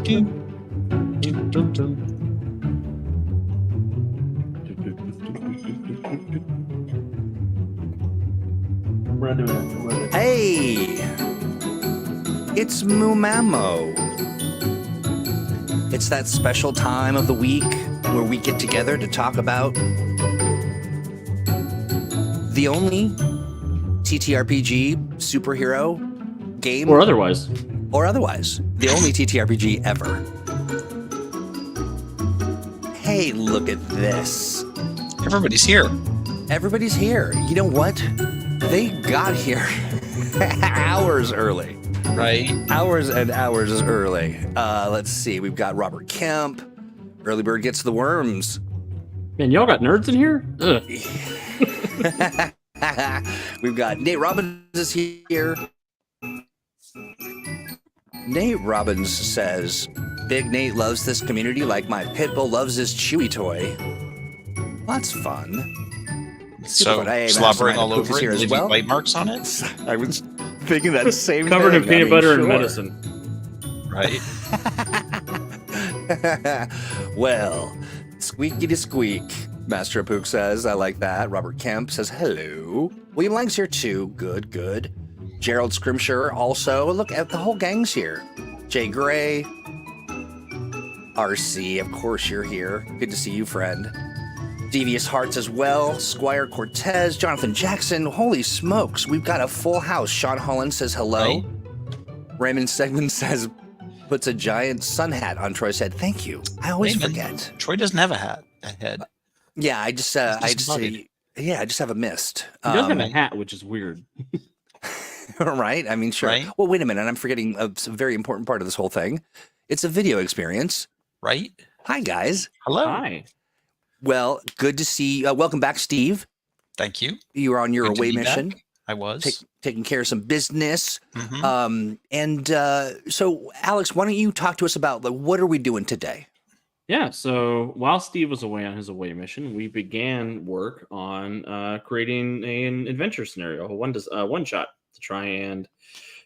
Hey, it's Mumamo. It's that special time of the week where we get together to talk about the only TTRPG superhero game. Or otherwise. The only TTRPG ever. Hey, look at this. Everybody's here. Everybody's here. You know what? They got here hours early. Right. Hours and hours early. Let's see. We've got Robert Kemp. Early Bird Gets the Worms. Man, y'all got nerds in here? Ugh. We've got Nate Robbins is here. Nate Robbins says, Big Nate loves this community like my pit bull loves his Chewy toy. That's fun. So slobbering all over it, leaving well. white marks on it? I was thinking that same Covered thing. in peanut butter and medicine. Right. Well, squeaky to squeak, Master Pook says. I like that. Robert Kemp says hello. William Lang's here too. Good, good. Gerald Scrimshire also. Look at the whole gang's here. Jay Gray. RC, of course you're here. Good to see you, friend. Devious Hearts as well. Squire Cortez, Jonathan Jackson. Holy smokes, we've got a full house. Sean Holland says hello. Right. Raymond Segman says, puts a giant sun hat on Troy's head. Thank you. I always forget. Troy doesn't have a head. Yeah, I just have a mist. He does have a hat, which is weird. Right? I mean, sure. Right? Well, wait a minute. I'm forgetting a very important part of this whole thing. It's a video experience. Right? Hi, guys. Hello. Hi. Well, good to see you. Welcome back, Steve. Thank you. You were on your Good away mission. I was. Taking care of some business. Mm-hmm. So, Alex, why don't you talk to us about what are we doing today? Yeah, so while Steve was away on his away mission, we began work on creating an adventure scenario, a one shot to try and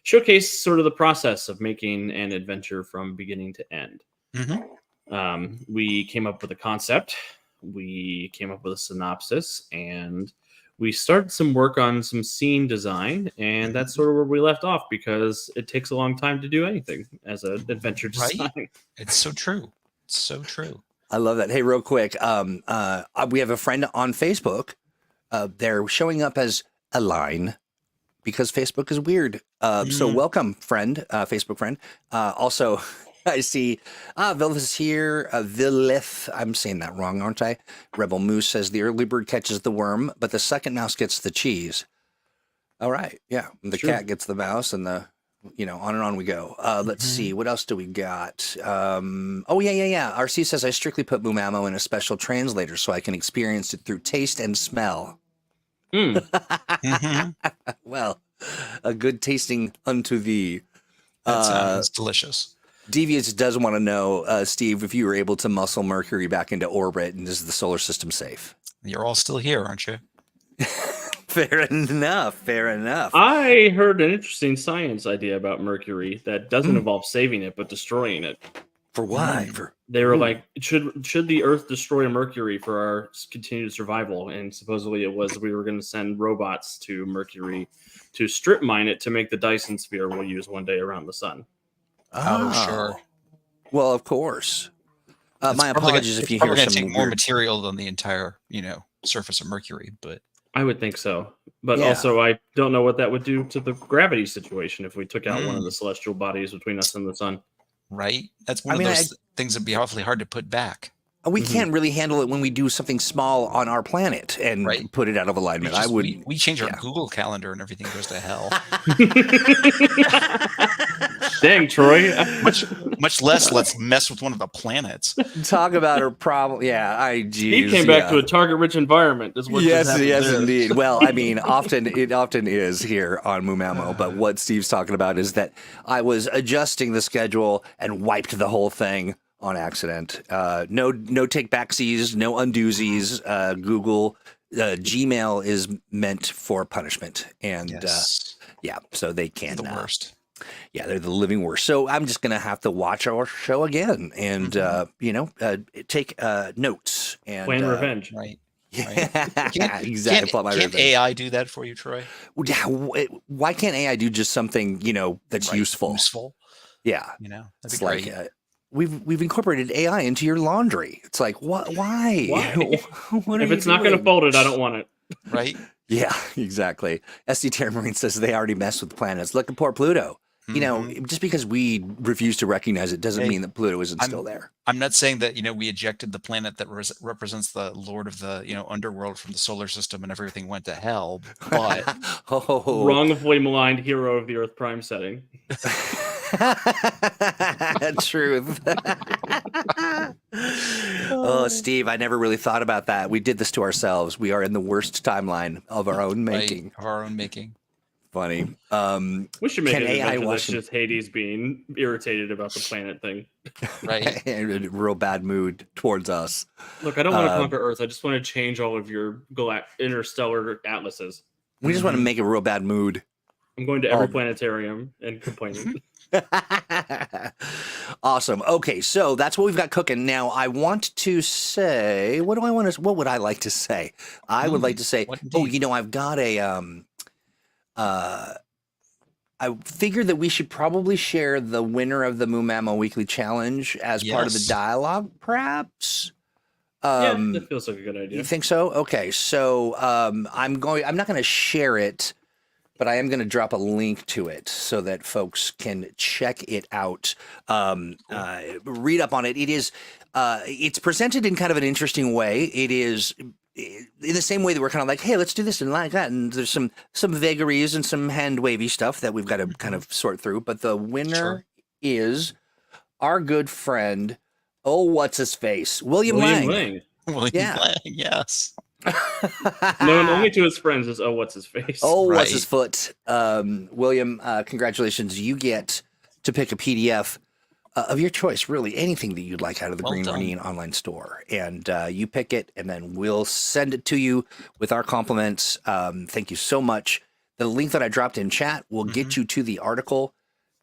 showcase sort of the process of making an adventure from beginning to end. Mm-hmm. We came up with a concept, we came up with a synopsis, and we started some work on some scene design, and that's sort of where we left off because it takes a long time to do anything as an adventure design. Right? It's so true. So true. I love that. Hey, real quick, we have a friend on Facebook. They're showing up as a line because Facebook is weird. So welcome, friend, Facebook friend. Also, I see Vilith is here. Vilith, I'm saying that wrong, aren't I? Rebel Moose says the early bird catches the worm, but the second mouse gets the cheese. All right. Yeah. The cat gets the mouse and on and on we go. Let's see. What else do we got? Yeah. RC says, I strictly put Mumamo in a special translator so I can experience it through taste and smell. Well, a good tasting unto thee. That sounds delicious. Devious does want to know, Steve, if you were able to muscle Mercury back into orbit and is the solar system safe? You're all still here, aren't you? Fair enough. I heard an interesting science idea about Mercury that doesn't involve saving it, but destroying it. For why? They were like, should the Earth destroy Mercury for our continued survival? And supposedly it was we were going to send robots to Mercury to strip mine it to make the Dyson sphere we'll use one day around the sun. Oh, sure. Well, of course. My apologies if you hear some take more material than the entire, surface of Mercury, but I would think so. But also, I don't know what that would do to the gravity situation if we took out one of the celestial bodies between us and the sun. Right? That's one of those things that'd be awfully hard to put back. We can't really handle it when we do something small on our planet and put it out of alignment. We change our Google Calendar and everything goes to hell. Dang, Troy. Much less let's mess with one of the planets. Talk about her problem. Yeah, he came back to a target-rich environment. Yes, indeed. Well, I mean, it often is here on Mumamo, but what Steve's talking about is that I was adjusting the schedule and wiped the whole thing on accident. No take backsies, no undoozies. Google, Gmail is meant for punishment, and so they can. The worst. Yeah, they're the living worst. So I'm just going to have to watch our show again and, take notes. And Plan revenge. Right. yeah, exactly. Plot my Can't revenge. AI do that for you, Troy? Yeah, why can't AI do just something, that's useful? Useful. Yeah. That'd It's be like great. we've incorporated AI into your laundry. It's like, what? Why? Why? What are If you it's not going to doing? fold it, I don't want it. Right. Yeah, exactly. SD Terra Marine says they already mess with planets. Look at poor Pluto. Just because we refuse to recognize it doesn't mean that Pluto isn't still there. I'm not saying that, we ejected the planet that represents the Lord of the, underworld from the solar system and everything went to hell, but Wrongfully maligned hero of the Earth Prime setting. Truth. Oh, Steve, I never really thought about that. We did this to ourselves. We are in the worst timeline of our own making. Right, of our own making. Funny. We should make an AI adventure that's just Hades being irritated about the planet thing. Right. In a real bad mood towards us. Look, I don't want to conquer Earth. I just want to change all of your interstellar atlases. We just want to make a real bad mood. I'm going to every planetarium and complaining. Awesome. Okay, so that's what we've got cooking. Now, I want to say, what would I like to say? I would like to say, I've got I figured that we should probably share the winner of the Moo Mammo Weekly Challenge as part of the dialogue, perhaps. Yeah, that feels like a good idea. You think so? Okay, so I'm not going to share it, but I am going to drop a link to it so that folks can check it out, read up on it. It is, it's presented in kind of an interesting way. It is in the same way that we're kind of like, hey, let's do this and like that. And there's some vagaries and some hand wavy stuff that we've got to kind of sort through. But the winner is our good friend, what's his face? William Lang. William Lang, yes. Known only to his friends as what's his face? What's his foot? William, congratulations. You get to pick a PDF of your choice, really anything that you'd like out of the Green Ronin online store. And you pick it, and then we'll send it to you with our compliments. Thank you so much. The link that I dropped in chat will get you to the article.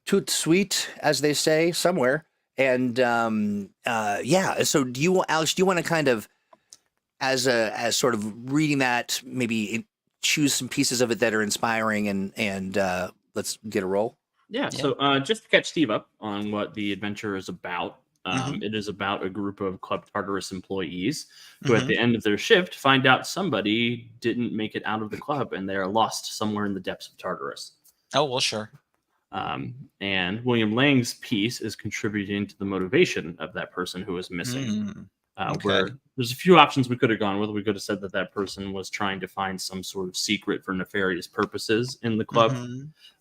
Toot sweet, as they say somewhere. And so Alex, do you want to kind of, as sort of reading that, maybe choose some pieces of it that are inspiring and let's get a roll? Yeah. So just to catch Steve up on what the adventure is about, it is about a group of Club Tartarus employees who at the end of their shift find out somebody didn't make it out of the club and they are lost somewhere in the depths of Tartarus. Oh, well, sure. And William Lang's piece is contributing to the motivation of that person who is missing. Where there's a few options we could have gone with. We could have said that person was trying to find some sort of secret for nefarious purposes in the club.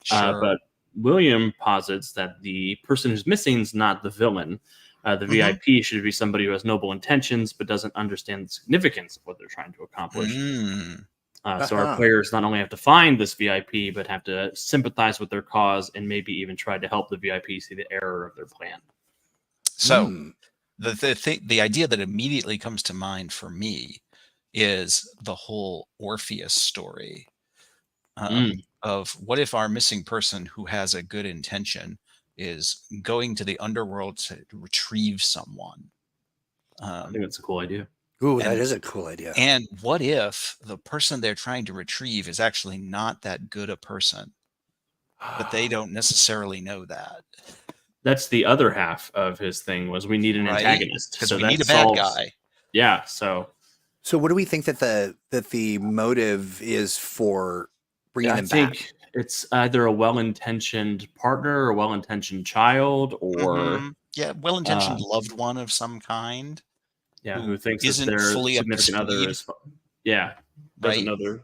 But William posits that the person who's missing is not the villain. The VIP should be somebody who has noble intentions but doesn't understand the significance of what they're trying to accomplish. So our players not only have to find this VIP, but have to sympathize with their cause and maybe even try to help the VIP see the error of their plan. So the idea that immediately comes to mind for me is the whole Orpheus story of what if our missing person who has a good intention is going to the underworld to retrieve someone. I think that's a cool idea. Ooh, that is a cool idea. And what if the person they're trying to retrieve is actually not that good a person, but they don't necessarily know that? That's the other half of his thing was we need an antagonist. Because we need a bad guy. Yeah, so what do we think that the motive is for bringing them back? I think it's either a well-intentioned partner or a well-intentioned child or well-intentioned loved one of some kind. Yeah, who thinks that their significant other is doesn't know their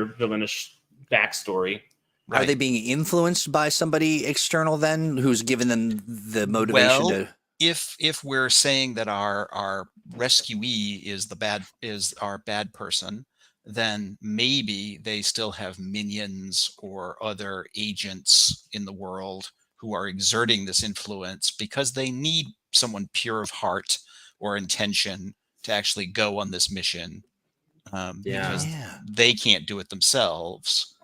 villainish backstory. Right. Are they being influenced by somebody external then, who's given them the motivation to? If we're saying that our rescuee is our bad person, then maybe they still have minions or other agents in the world who are exerting this influence because they need someone pure of heart or intention to actually go on this mission because they can't do it themselves.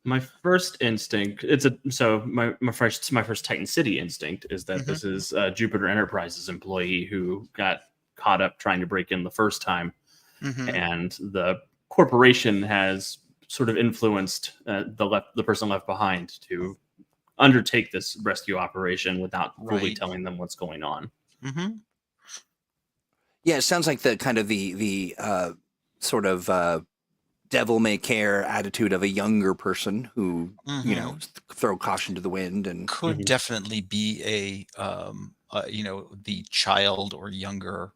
My first instinct, my first Titan City instinct is that this is Jupiter Enterprises employee who got caught up trying to break in the first time, and the corporation has sort of influenced the person left behind to undertake this rescue operation without fully telling them what's going on. Yeah, it sounds like the kind of the sort of devil may care attitude of a younger person who throw caution to the wind and could definitely be the child or younger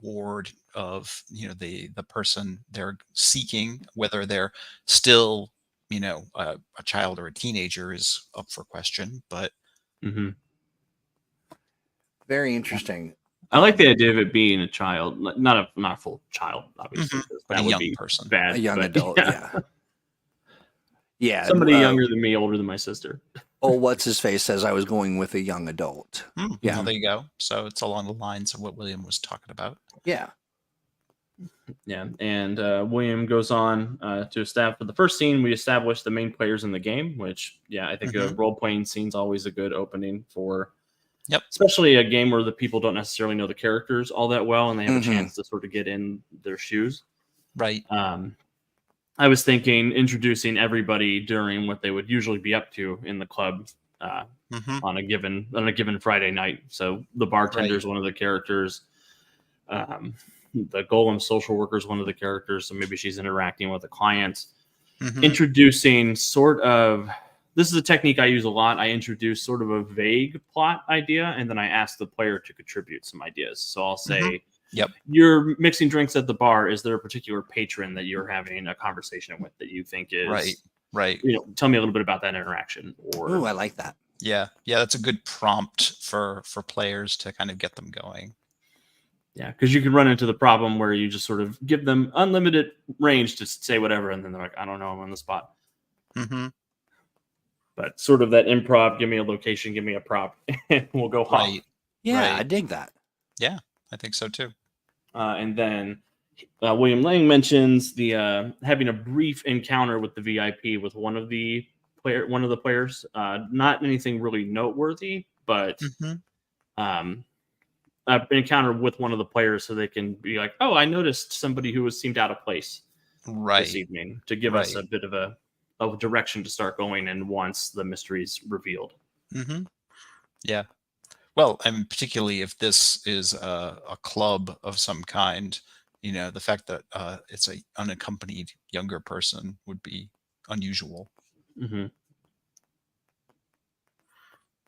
ward of the person they're seeking. Whether they're still a child or a teenager is up for question, but very interesting. I like the idea of it being a child, not a full child, obviously. But That a would young be person, bad, a young adult. Yeah. Somebody younger than me, older than my sister. Oh, what's his face says I was going with a young adult. Yeah, well, there you go. So it's along the lines of what William was talking about. Yeah. And William goes on to establish for the first scene. We established the main players in the game, which I think a role playing scene is always a good opening for. Yep. Especially a game where the people don't necessarily know the characters all that well, and they have a chance to sort of get in their shoes. Right. I was thinking introducing everybody during what they would usually be up to in the club on a given Friday night. So the bartender is one of the characters. The golem social worker is one of the characters. So maybe she's interacting with a client. Introducing sort of. This is a technique I use a lot. I introduce sort of a vague plot idea, and then I ask the player to contribute some ideas. So I'll say, you're mixing drinks at the bar. Is there a particular patron that you're having a conversation with that you think is right? Tell me a little bit about that interaction. Ooh, I like that. Yeah, that's a good prompt for players to kind of get them going. Yeah, because you can run into the problem where you just sort of give them unlimited range to say whatever, and then they're like, I don't know, I'm on the spot. But sort of that improv, give me a location, give me a prop, and we'll go home. Yeah, I dig that. Yeah, I think so too. And then William Lang mentions the having a brief encounter with the VIP with one of the players. Not anything really noteworthy, but an encounter with one of the players so they can be like, oh, I noticed somebody who seemed out of place this evening, to give us a bit of a direction to start going in once the mystery is revealed. Yeah. Well, and particularly if this is a club of some kind, the fact that it's a unaccompanied younger person would be unusual.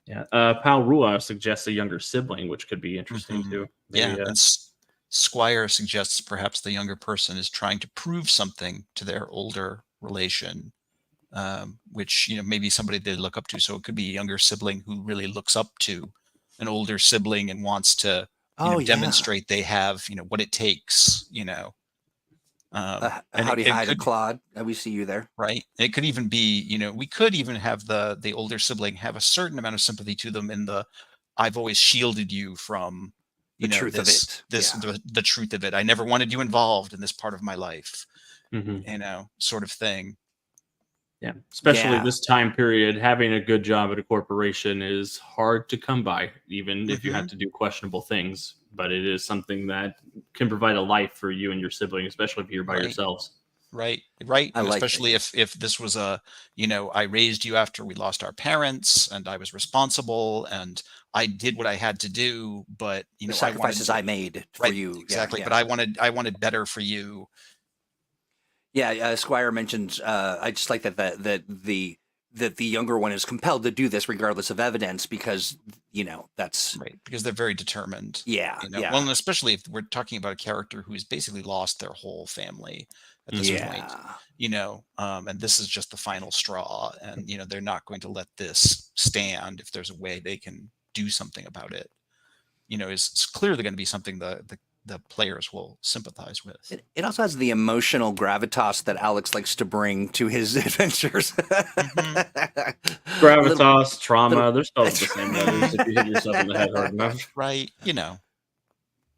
Yeah. Pal Rua suggests a younger sibling, which could be interesting too. Maybe, and Squire suggests perhaps the younger person is trying to prove something to their older relation. Which maybe somebody they look up to. So it could be a younger sibling who really looks up to an older sibling and wants to demonstrate they have what it takes. Howdy, hi, Claude. We see you there. Right. It could even be we could even have the older sibling have a certain amount of sympathy to them in the I've always shielded you from the truth of it. The truth of it. I never wanted you involved in this part of my life. Sort of thing. Yeah, especially this time period, having a good job at a corporation is hard to come by, even if you have to do questionable things. But it is something that can provide a life for you and your sibling, especially if you're by yourselves. Right. Especially if this was I raised you after we lost our parents, and I was responsible, and I did what I had to do. But the sacrifices I made for you, exactly. Yeah. But I wanted better for you. Yeah, Squire mentions. I just like that the younger one is compelled to do this regardless of evidence because that's right, because they're very determined. Yeah. Well, and especially if we're talking about a character who's basically lost their whole family at this point. And this is just the final straw, and they're not going to let this stand if there's a way they can do something about it. It's clearly going to be something the players will sympathize with. It also has the emotional gravitas that Alex likes to bring to his adventures. Gravitas, trauma, they're still the same letters if you hit yourself in the head hard enough. Right,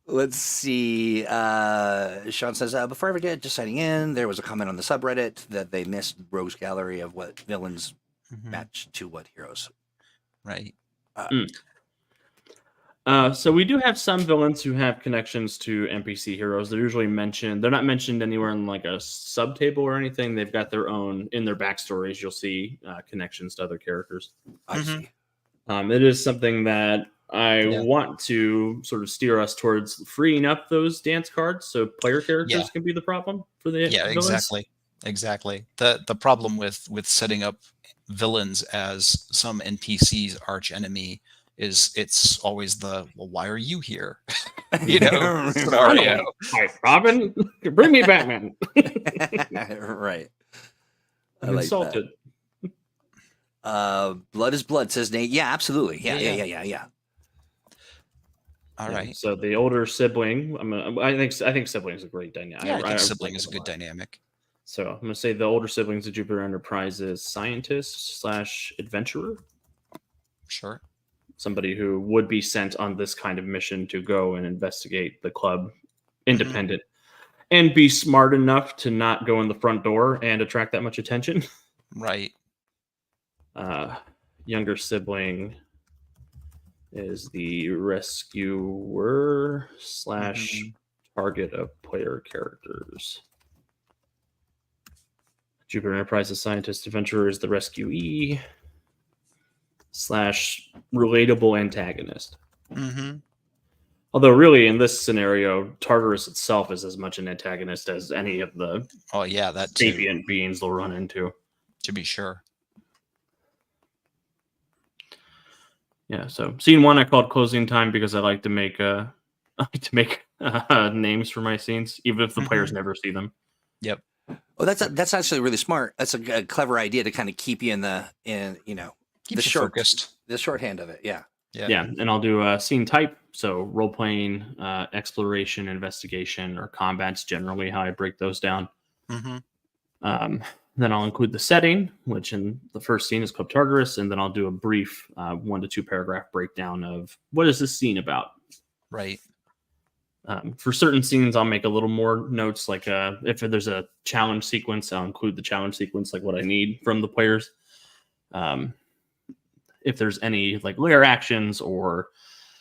Let's see. Sean says, before I forget, just signing in, there was a comment on the subreddit that they missed Rogue's gallery of what villains match to what heroes. Right. So we do have some villains who have connections to NPC heroes. They're usually mentioned. They're not mentioned anywhere in like a subtable or anything. They've got their own in their backstories. You'll see connections to other characters. I see. It is something that I Yeah. want to sort of steer us towards freeing up those dance cards so player characters can be the problem for the villains. Exactly. The problem with setting up villains as some NPC's arch enemy is it's always the, well, why are you here? You know, scenario. Hi, Robin, bring me Batman. Right. I I'm like insulted. that. Blood is blood, says Nate. Yeah, absolutely. Yeah. All right. So the older sibling, I think sibling is a great dynamic. Yeah, I think sibling is a good dynamic. So I'm going to say the older siblings of Jupiter Enterprise is scientist / adventurer. Sure. Somebody who would be sent on this kind of mission to go and investigate the club independent and be smart enough to not go in the front door and attract that much attention. Right. Younger sibling is the rescuer / target of player characters. Jupiter Enterprise's scientist adventurer is the rescuee / relatable antagonist. Although really in this scenario, Tartarus itself is as much an antagonist as any of the sapient beings they'll run into. To be sure. Yeah, so scene 1 I called closing time because I like to make names for my scenes, even if the players never see them. Yep. Oh, that's actually really smart. That's a clever idea to kind of keep you Keeps you focused. The shorthand of it. Yeah. Yeah, and I'll do a scene type, so role playing, exploration, investigation, or combat's generally how I break those down. Then I'll include the setting, which in the first scene is Club Tartarus, and then I'll do a brief 1 to 2 paragraph breakdown of what is this scene about. Right. For certain scenes, I'll make a little more notes, like if there's a challenge sequence, I'll include the challenge sequence, like what I need from the players. If there's any like layer actions or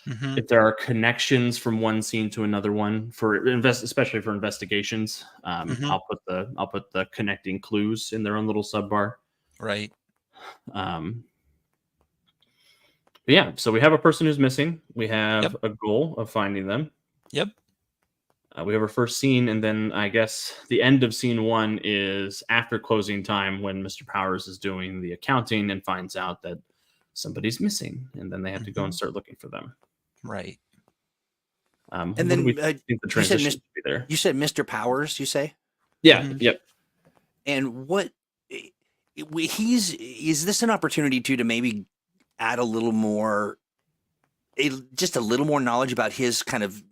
if there are connections from one scene to another one especially for investigations, I'll put the connecting clues in their own little subbar. Right. Yeah. So we have a person who's missing. We have a goal of finding them. Yep. We have our first scene, and then I guess the end of scene 1 is after closing time when Mr. Powers is doing the accounting and finds out that somebody's missing, and then they have to go and start looking for them. Right. And then we think the transition should be there. You said Mr. Powers, you say? Yeah. Yep. And what is this an opportunity to maybe add a little more, just a little more knowledge about his kind of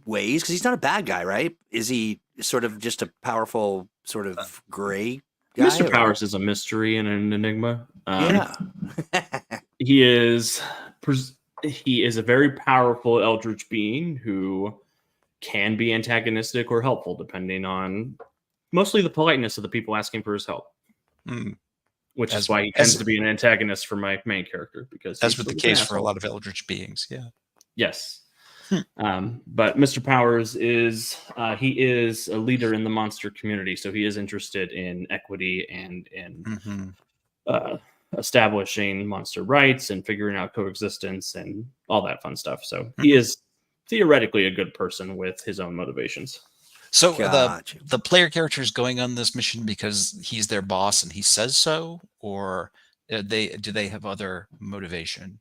ways? Because he's not a bad guy, right? Is he sort of just a powerful sort of gray guy? Mr. Powers is a mystery and an enigma. Yeah. He is a very powerful eldritch being who can be antagonistic or helpful depending on mostly the politeness of the people asking for his help. Which is why he tends to be an antagonist for my main character, because that's the case for a lot of eldritch beings. Yeah. Yes. But Mr. Powers is he is a leader in the monster community, so he is interested in equity and in establishing monster rights and figuring out coexistence and all that fun stuff. So he is theoretically a good person with his own motivations. So the player character is going on this mission because he's their boss and he says so, or do they have other motivation?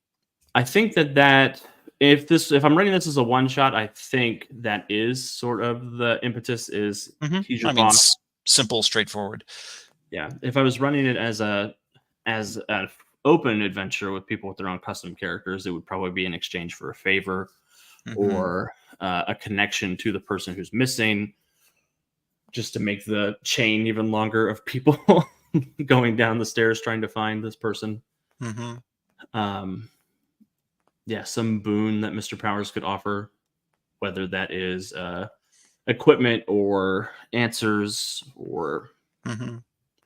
I think that if I'm running this as a one shot, I think that is sort of the impetus is he's your boss. Simple, straightforward. Yeah. If I was running it as an open adventure with people with their own custom characters, it would probably be in exchange for a favor or a connection to the person who's missing, just to make the chain even longer of people going down the stairs trying to find this person. Yeah, some boon that Mr. Powers could offer. whether that is equipment or answers or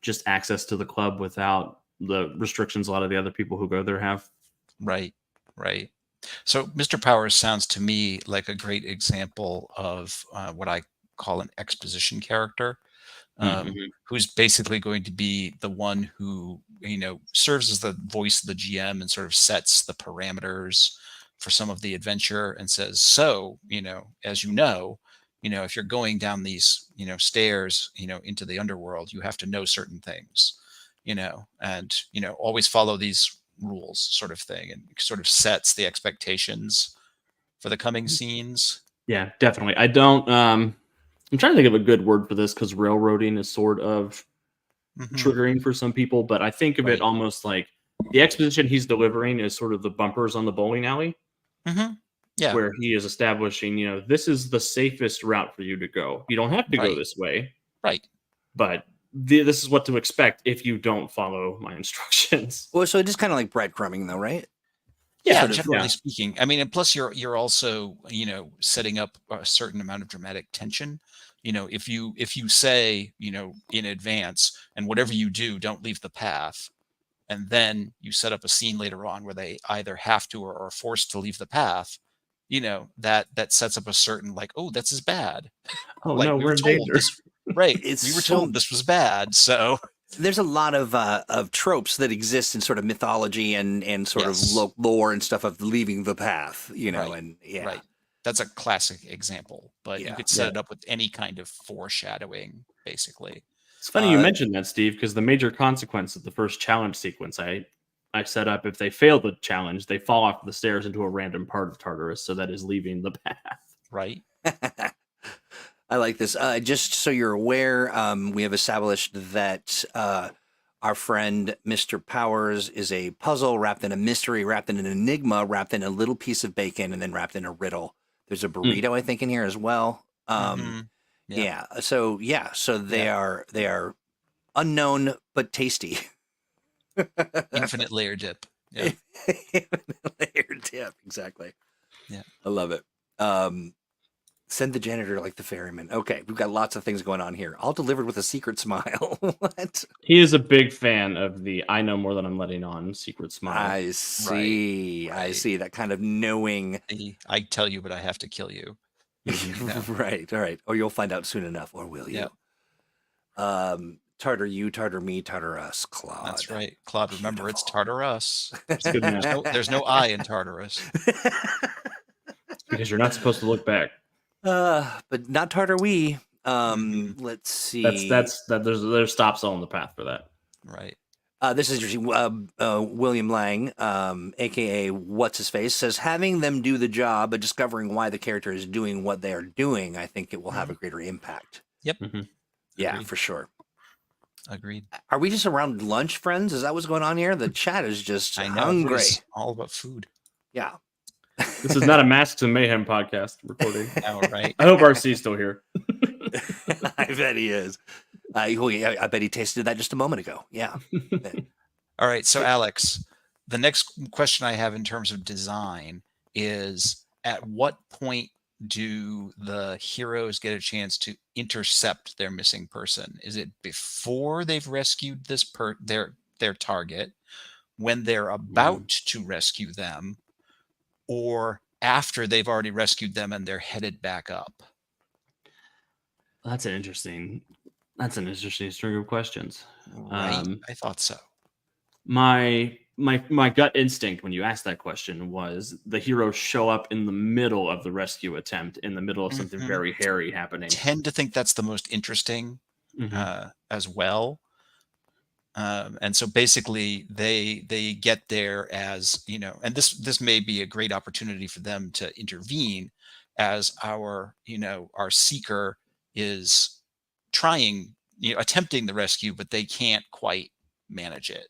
just access to the club without the restrictions a lot of the other people who go there have. Right. So Mr. Powers sounds to me like a great example of what I call an exposition character, who's basically going to be the one who, serves as the voice of the GM and sort of sets the parameters for some of the adventure and says, so, as if you're going down these, stairs, into the underworld, you have to know certain things, and, always follow these rules, sort of thing, and sort of sets the expectations for the coming scenes. Yeah, definitely. I don't, I'm trying to think of a good word for this because railroading is sort of triggering for some people, but I think of it almost like the exposition he's delivering is sort of the bumpers on the bowling alley. Yeah. Where he is establishing, this is the safest route for you to go. You don't have to go this way. Right. But this is what to expect if you don't follow my instructions. Well, so it is kind of like breadcrumbing, though, right? Yeah, generally speaking. I mean, and plus you're also, setting up a certain amount of dramatic tension. If you say, in advance, and whatever you do, don't leave the path, and then you set up a scene later on where they either have to or are forced to leave the path, that sets up a certain like, oh, this is bad. Oh, like, no, we're in danger. Right. We were told this was bad. So there's a lot of tropes that exist in sort of mythology and sort of lore and stuff of leaving the path, and Right. That's a classic example, but you could set it up with any kind of foreshadowing, basically. It's funny you mentioned that, Steve, because the major consequence of the first challenge sequence I set up, if they fail the challenge, they fall off the stairs into a random part of Tartarus, so that is leaving the path. Right. I like this. Just so you're aware, we have established that our friend Mr. Powers is a puzzle wrapped in a mystery, wrapped in an enigma, wrapped in a little piece of bacon, and then wrapped in a riddle. There's a burrito, I think, in here as well. Yeah. So they are unknown but tasty. Infinite layer dip. Yeah. Layer dip, exactly. Yeah. I love it. Send the janitor like the ferryman. Okay, we've got lots of things going on here. All delivered with a secret smile. What? He is a big fan of the I know more than I'm letting on secret smile. I see. Right. I see. That kind of knowing. I tell you, but I have to kill you. Right. All right. Or you'll find out soon enough, or will you? Yeah. Tartar you, tartar me, tartar us, Claude. That's right. Claude, remember, it's tartar us. Good there's no I in Tartarus. Because you're not supposed to look back. But not tartar we. Let's see. There's stops on the path for that. Right. This is interesting. William Lang, aka What's His Face, says having them do the job of discovering why the character is doing what they are doing, I think it will have a greater impact. Yep. Yeah, Agreed. For sure. Agreed. Are we just around lunch, friends? Is that what's going on here? The chat is just hungry. It's all about food. Yeah. This is not a Masks and Mayhem podcast recording. Oh, right. I hope RC's still here. I bet he is. I bet he tasted that just a moment ago. Yeah. All right. So, Alex, the next question I have in terms of design is, at what point do the heroes get a chance to intercept their missing person? Is it before they've rescued their target, when they're about to rescue them, or after they've already rescued them and they're headed back up? That's an interesting string of questions. Right. I thought so. My gut instinct when you asked that question was the heroes show up in the middle of the rescue attempt, in the middle of something very hairy happening. I tend to think that's the most interesting as well. And so basically they get there as, and this may be a great opportunity for them to intervene as our seeker is trying, attempting the rescue, but they can't quite manage it.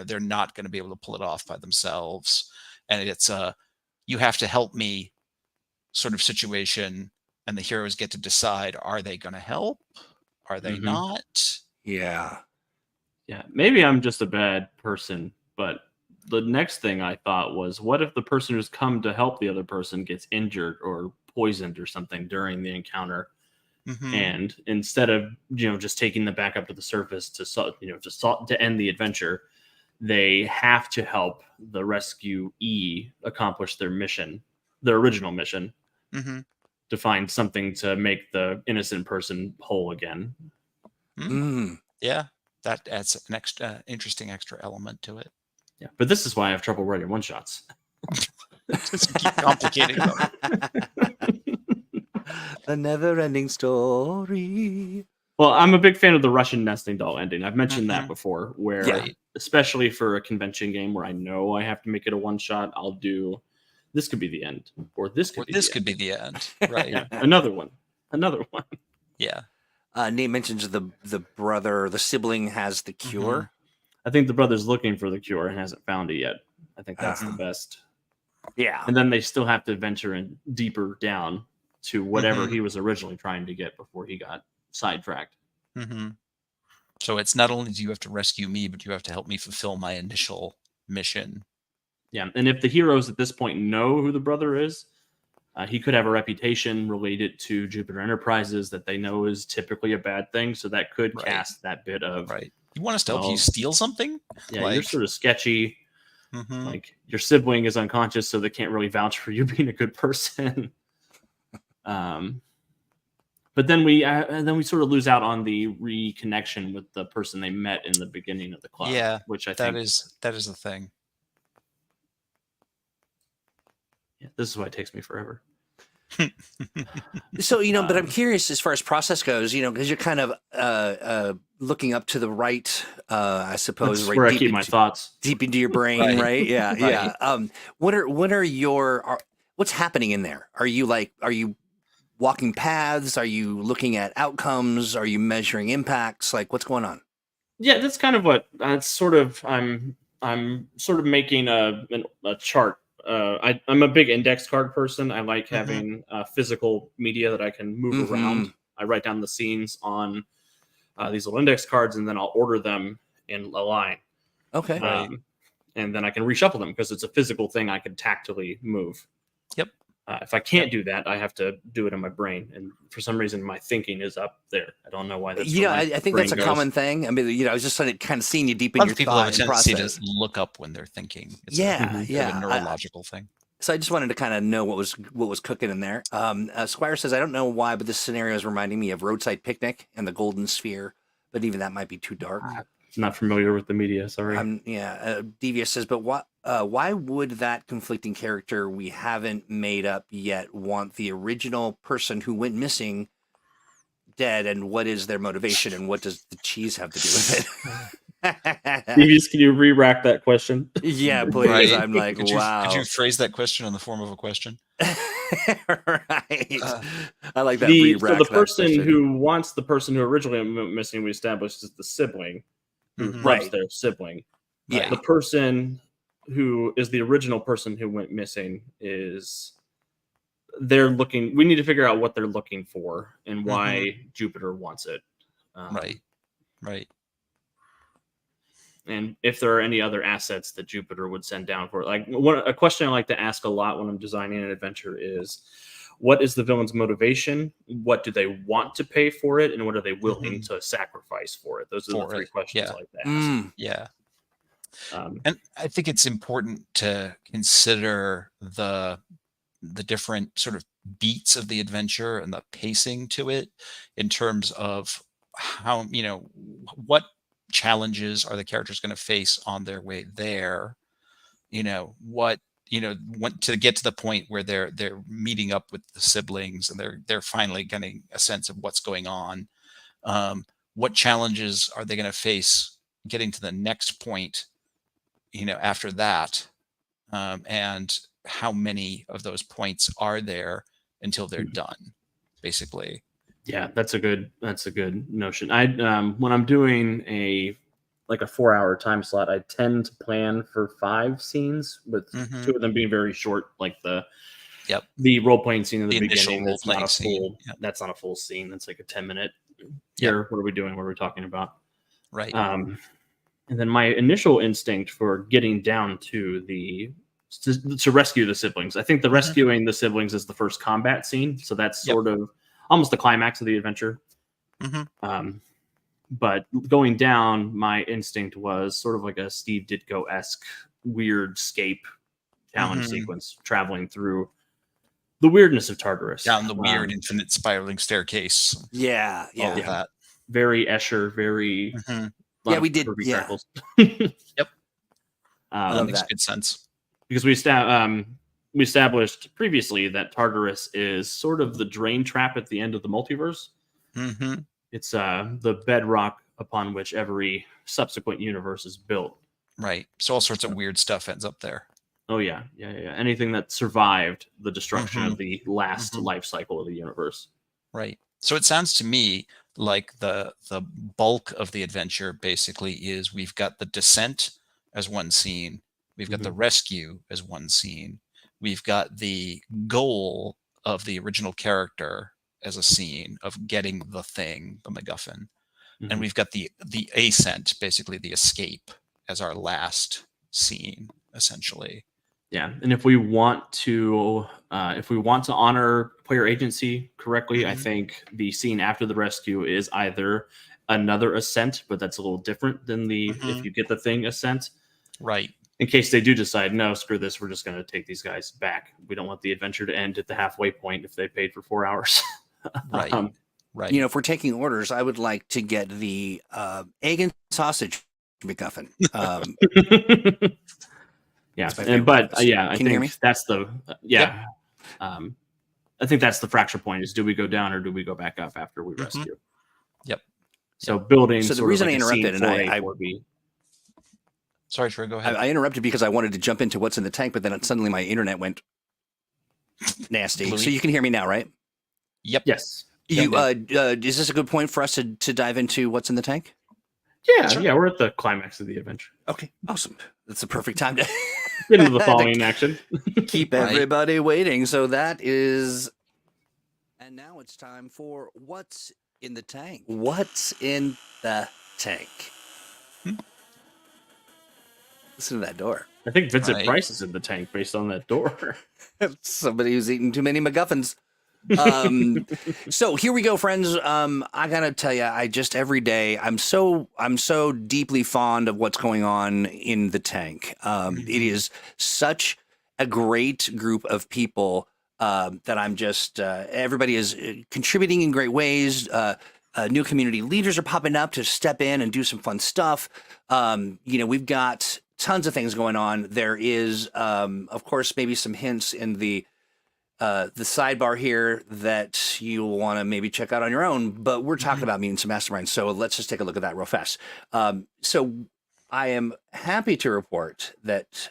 They're not going to be able to pull it off by themselves. And it's you have to help me sort of situation. And the heroes get to decide, are they going to help? Are they not? Yeah. Yeah. Maybe I'm just a bad person, but the next thing I thought was, what if the person who's come to help the other person gets injured or poisoned or something during the encounter? And instead of just taking them back up to the surface to end the adventure, they have to help the rescuee accomplish their original mission, to find something to make the innocent person whole again. Yeah, that adds an extra interesting extra element to it. Yeah, but this is why I have trouble writing one shots. Just keep complicating them. The never-ending story. Well, I'm a big fan of the Russian nesting doll ending. I've mentioned that before, where especially for a convention game where I know I have to make it a one shot, I'll do this could be the end, or this could be the end. Right. Yeah, another one. Yeah. Nate mentions the sibling has the cure. I think the brother's looking for the cure and hasn't found it yet. I think that's the best. Yeah. And then they still have to venture in deeper down to whatever he was originally trying to get before he got sidetracked. So it's not only do you have to rescue me, but you have to help me fulfill my initial mission. Yeah, and if the heroes at this point know who the brother is, he could have a reputation related to Jupiter Enterprises that they know is typically a bad thing. So that could cast that bit of You want us to help you steal something? Yeah, you're sort of sketchy. Like your sibling is unconscious, so they can't really vouch for you being a good person. But then we sort of lose out on the reconnection with the person they met in the beginning of the club. Yeah, which I think that is the thing. Yeah, this is why it takes me forever. So but I'm curious as far as process goes. Because you're kind of looking up to the right. I suppose that's right where I keep my thoughts deep into your brain, right? Yeah, yeah. What's happening in there? Are you walking paths? Are you looking at outcomes? Are you measuring impacts? Like, what's going on? Yeah, that's kind of what it's sort of. I'm sort of making a chart. I'm a big index card person. I like having physical media that I can move around. I write down the scenes on these little index cards, and then I'll order them in a line. Okay. And then I can reshuffle them because it's a physical thing I can tactily move. Yep. If I can't do that, I have to do it in my brain. And for some reason, my thinking is up there. I don't know why that's I think that's a common thing. I mean, I was just kind of seeing you deep in your people have thought a tendency process. to look up when they're thinking. It's a neurological thing. So I just wanted to kind of know what was cooking in there. Squire says, I don't know why, but this scenario is reminding me of Roadside Picnic and the Golden Sphere, but even that might be too dark. Not familiar with the media, sorry. Devious says, but why would that conflicting character we haven't made up yet want the original person who went missing dead, and what is their motivation, and what does the cheese have to do with it? Devious, can you re-rack that question? Yeah, please. Right. I'm like, wow. Could you phrase that question in the form of a question? Right. I like that. So the person who wants the person who originally went missing, we established, is the sibling who loves their sibling. Yeah. The person who is the original person who went missing is we need to figure out what they're looking for and why Jupiter wants it. Right. And if there are any other assets that Jupiter would send down for it. Like a question I like to ask a lot when I'm designing an adventure is, what is the villain's motivation? What do they want to pay for it? And what are they willing to sacrifice for it? Those are the three questions I like to ask. Yeah. And I think it's important to consider the different sort of beats of the adventure and the pacing to it in terms of how, what challenges are the characters going to face on their way there? What to get to the point where they're meeting up with the siblings and they're finally getting a sense of what's going on. What challenges are they going to face getting to the next point, after that? And how many of those points are there until they're done, basically? Yeah, that's a good notion. I when I'm doing a 4-hour time slot, I tend to plan for 5 scenes, with 2 of them being very short, like the role-playing scene in the beginning. That's not a full scene. That's like a 10-minute. Here, what are we doing? What are we talking about? Right. And And then my initial instinct for getting down to to rescue the siblings. I think the rescuing the siblings is the first combat scene, so that's sort of almost the climax of the adventure. But going down, my instinct was sort of like a Steve Ditko-esque weird scape challenge sequence, traveling through the weirdness of Tartarus. Down the weird infinite spiraling staircase. Yeah. All of that. Very Escher, very... Yeah, we did. Yeah. Yep. That makes good sense. Because we established previously that Tartarus is sort of the drain trap at the end of the multiverse. It's the bedrock upon which every subsequent universe is built. Right. So all sorts of weird stuff ends up there. Oh yeah. Anything that survived the destruction of the last life cycle of the universe. Right. So it sounds to me like the bulk of the adventure basically is we've got the descent as one scene, we've got the rescue as one scene, we've got the goal of the original character as a scene of getting the thing, the MacGuffin, and we've got the ascent, basically the escape, as our last scene, essentially. Yeah, and if we want to honor player agency correctly, I think the scene after the rescue is either another ascent, but that's a little different than the if you get the thing ascent. Right. In case they do decide, no, screw this, we're just going to take these guys back. We don't want the adventure to end at the halfway point if they paid for 4 hours. Right. Right. If we're taking orders, I would like to get the egg and sausage MacGuffin. Yeah, I think that's the I think that's the fracture point: is do we go down or do we go back up after we rescue? Yep. So building. So the reason I interrupted, and I sorry, Troy, go ahead. I interrupted because I wanted to jump into what's in the tank, but then suddenly my internet went nasty. Bluey. So you can hear me now, right? Yep. Yes. Is this a good point for us to dive into what's in the tank? Yeah, sure. Yeah, we're at the climax of the adventure. Okay, awesome. That's the perfect time to get into the following action. Keep everybody waiting. So that is, and now it's time for what's in the tank. What's in the tank? Listen to that door. I think Vincent Price is in the tank based on that door. Somebody who's eating too many MacGuffins. So here we go, friends. I gotta tell you, every day I'm so deeply fond of what's going on in the tank. It is such a great group of people that I'm just everybody is contributing in great ways. New community leaders are popping up to step in and do some fun stuff. We've got tons of things going on. There is, of course, maybe some hints in the sidebar here that you'll want to maybe check out on your own, but we're talking about Mutants Masterminds, so let's just take a look at that real fast. So I am happy to report that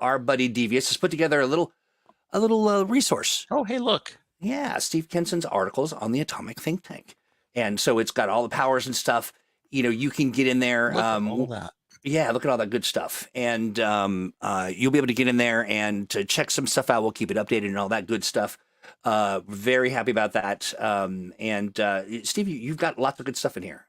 our buddy Devious has put together a little resource. Oh, hey, look. Yeah, Steve Kenson's articles on the Atomic Think Tank. And so it's got all the powers and stuff. You can get in there. Look at all that. Yeah, look at all that good stuff. And you'll be able to get in there and to check some stuff out. We'll keep it updated and all that good stuff. Very happy about that. And Steve, you've got lots of good stuff in here.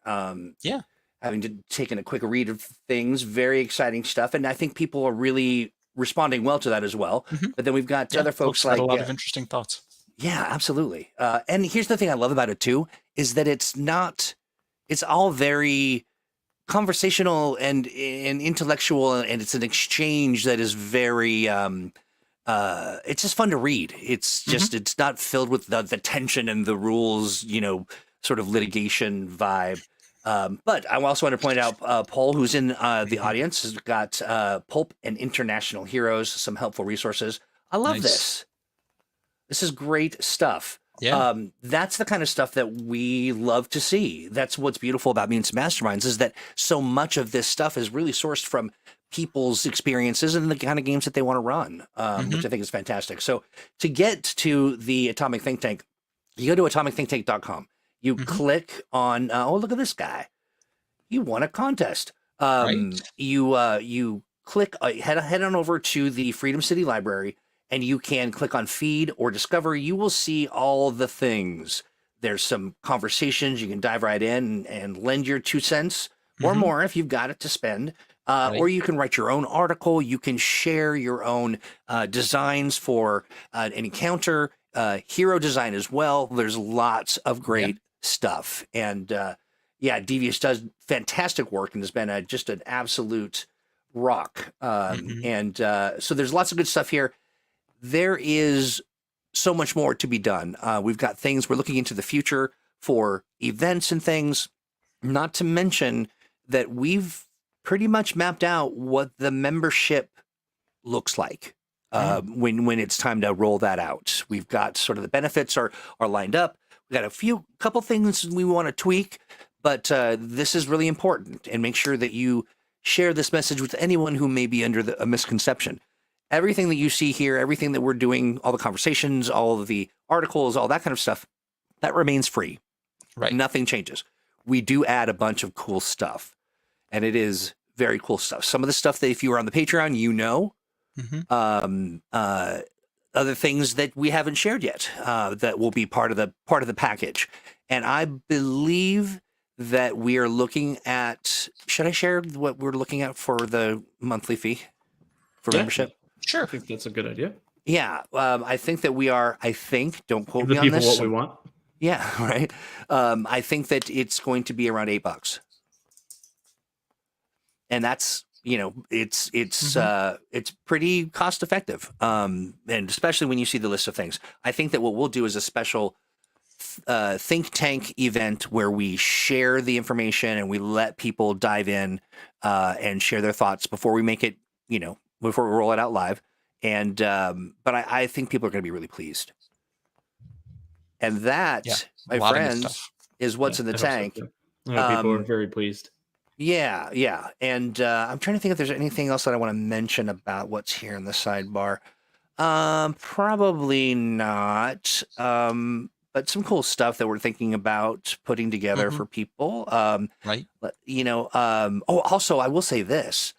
Yeah. Having taken a quick read of things, very exciting stuff. And I think people are really responding well to that as well. But then we've got other folks like... a lot of interesting thoughts. Yeah, absolutely. And here's the thing I love about it too, is that it's all very conversational and intellectual, and it's an exchange that is very it's just fun to read. It's just it's not filled with the tension and the rules, sort of litigation vibe. But I also want to point out Paul, who's in the audience, has got Pulp and International Heroes, some helpful resources. I love this. This is great stuff. Yeah. That's the kind of stuff that we love to see. That's what's beautiful about Mutants Masterminds, is that so much of this stuff is really sourced from people's experiences and the kind of games that they want to run, which I think is fantastic. So to get to the Atomic Think Tank, you go to atomicthinktank.com. You click on, oh, look at this guy. You won a contest. You click, head on over to the Freedom City Library, and you can click on feed or discover. You will see all the things. There's some conversations. You can dive right in and lend your 2 cents or more if you've got it to spend. Or you can write your own article. You can share your own designs for an encounter, hero design as well. There's lots of great stuff. And Devious does fantastic work and has been just an absolute rock. And so there's lots of good stuff here. There is so much more to be done. We've got things we're looking into the future for events and things, not to mention that we've pretty much mapped out what the membership looks like when it's time to roll that out. We've got sort of the benefits are lined up. We've got couple things we want to tweak, but this is really important, and make sure that you share this message with anyone who may be under a misconception. Everything that you see here, everything that we're doing, all the conversations, all of the articles, all that kind of stuff, that remains free. Right. Nothing changes. We do add a bunch of cool stuff, and it is very cool stuff. Some of the stuff that if you are on the Patreon, you know, other things that we haven't shared yet that will be part of the package. And I believe that we are looking at, should I share what we're looking at for the monthly fee for membership? Sure. I think that's a good idea. Yeah. I think that we are, don't quote me on this. What we want. Yeah. Right. I think that it's going to be around $8. And that's, it's pretty cost effective. And especially when you see the list of things, I think that what we'll do is a special think tank event where we share the information and we let people dive in and share their thoughts before we make it, before we roll it out live. And, but I think people are going to be really pleased. And that, my friends, is what's in the tank. People are very pleased. Yeah. And I'm trying to think if there's anything else that I want to mention about what's here in the sidebar. Probably not. But some cool stuff that we're thinking about putting together for people. Right. Also, I will say this.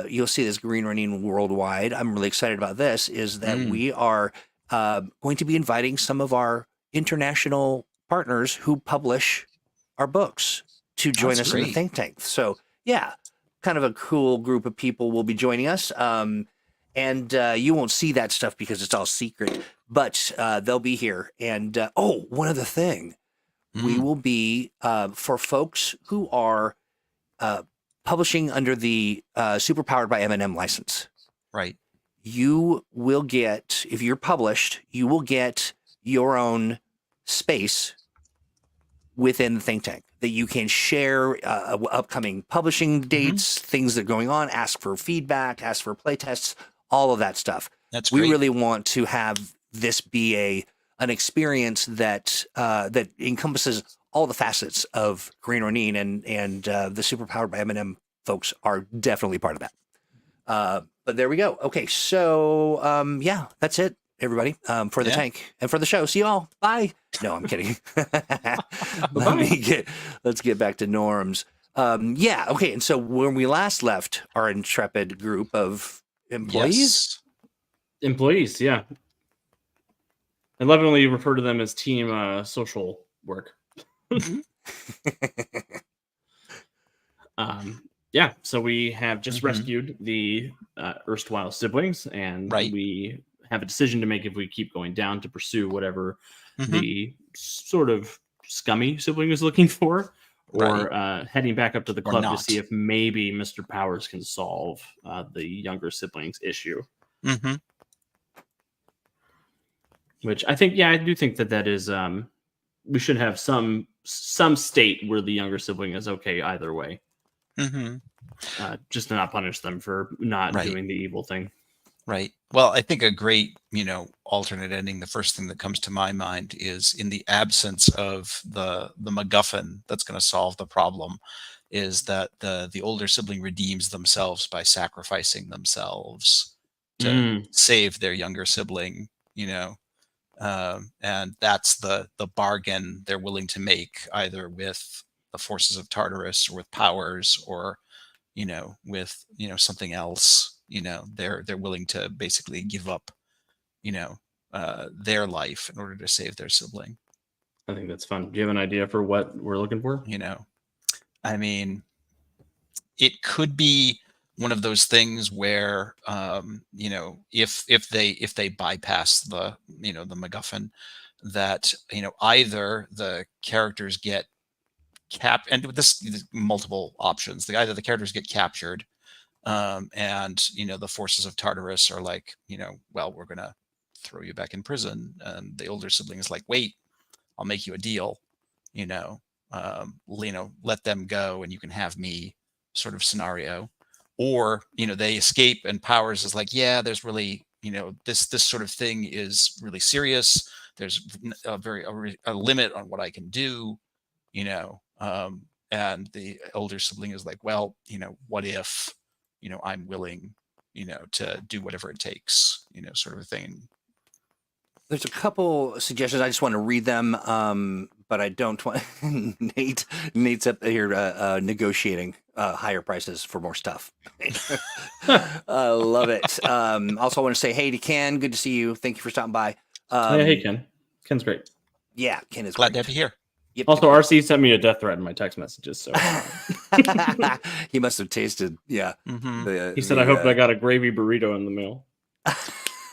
You'll see this green running worldwide. I'm really excited about this, is that we are going to be inviting some of our international partners who publish our books to join us in the think tank. So yeah, kind of a cool group of people will be joining us. And you won't see that stuff because it's all secret, but they'll be here. And one other thing, we will be for folks who are publishing under the Super Powered by M&M license. Right. You will get, if you're published, you will get your own space within the think tank that you can share upcoming publishing dates, things that are going on, ask for feedback, ask for play tests, all of that stuff. That's great. We really want to have this be an experience that that encompasses all the facets of Green Ronin, and the Super Powered by M&M folks are definitely part of that. But there we go. Okay, so that's it, everybody, for the tank and for the show. See you all. Bye. No, I'm kidding. Let's get back to norms. Okay. And so when we last left our intrepid group of employees, yeah. I love it when you refer to them as team social work. So we have just rescued the erstwhile siblings, and we have a decision to make if we keep going down to pursue whatever the sort of scummy sibling is looking for, or heading back up to the club to see if maybe Mr. Powers can solve the younger siblings issue. Which I think, I do think that is, we should have some state where the younger sibling is okay either way. Just to not punish them for not doing the evil thing. Right. Well, I think a great, alternate ending, the first thing that comes to my mind is, in the absence of the MacGuffin that's going to solve the problem, is that the older sibling redeems themselves by sacrificing themselves to save their younger sibling, and that's the bargain they're willing to make, either with the forces of Tartarus or with Powers, or, with, something else. They're willing to basically give up, their life in order to save their sibling. I think that's fun. Do you have an idea for what we're looking for? I mean, it could be one of those things where if they bypass the the MacGuffin, that either the characters get and with this multiple options, either the characters get captured, and the forces of Tartarus are like, well, we're gonna throw you back in prison, and the older sibling is like, wait, I'll make you a deal, let them go and you can have me, sort of scenario. Or they escape and Powers is like, yeah, there's really this sort of thing is really serious, there's a limit on what I can do, and the older sibling is like, well, what if I'm willing to do whatever it takes, sort of a thing. There's a couple suggestions. I just want to read them, but I don't want Nate's up here negotiating higher prices for more stuff. I love it. Also, I want to say hey to Ken. Good to see you. Thank you for stopping by. Hey, Ken. Ken's great. Yeah, Ken is Glad great. to be here. Yep, Also, RC sent me a death threat in my text messages. So he must have tasted. Yeah. Mm-hmm. he said, "I hope I got a gravy burrito in the mail."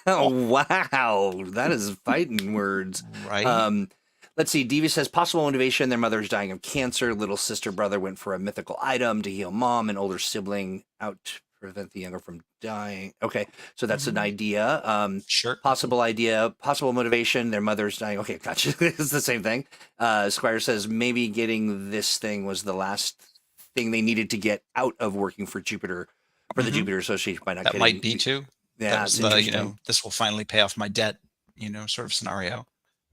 Oh, wow. That is fighting words. Right. Let's see. Diva says possible motivation. Their mother is dying of cancer. Little sister brother went for a mythical item to heal mom, and older sibling out to prevent the younger from dying. Okay. So that's an idea. Sure. Possible idea. Possible motivation. Their mother's dying. Okay. Gotcha. It's the same thing. Squire says maybe getting this thing was the last thing they needed to get out of working for Jupiter, for the Jupiter Association by not That getting. might be too. Yeah, That's it's interesting. this will finally pay off my debt, sort of scenario.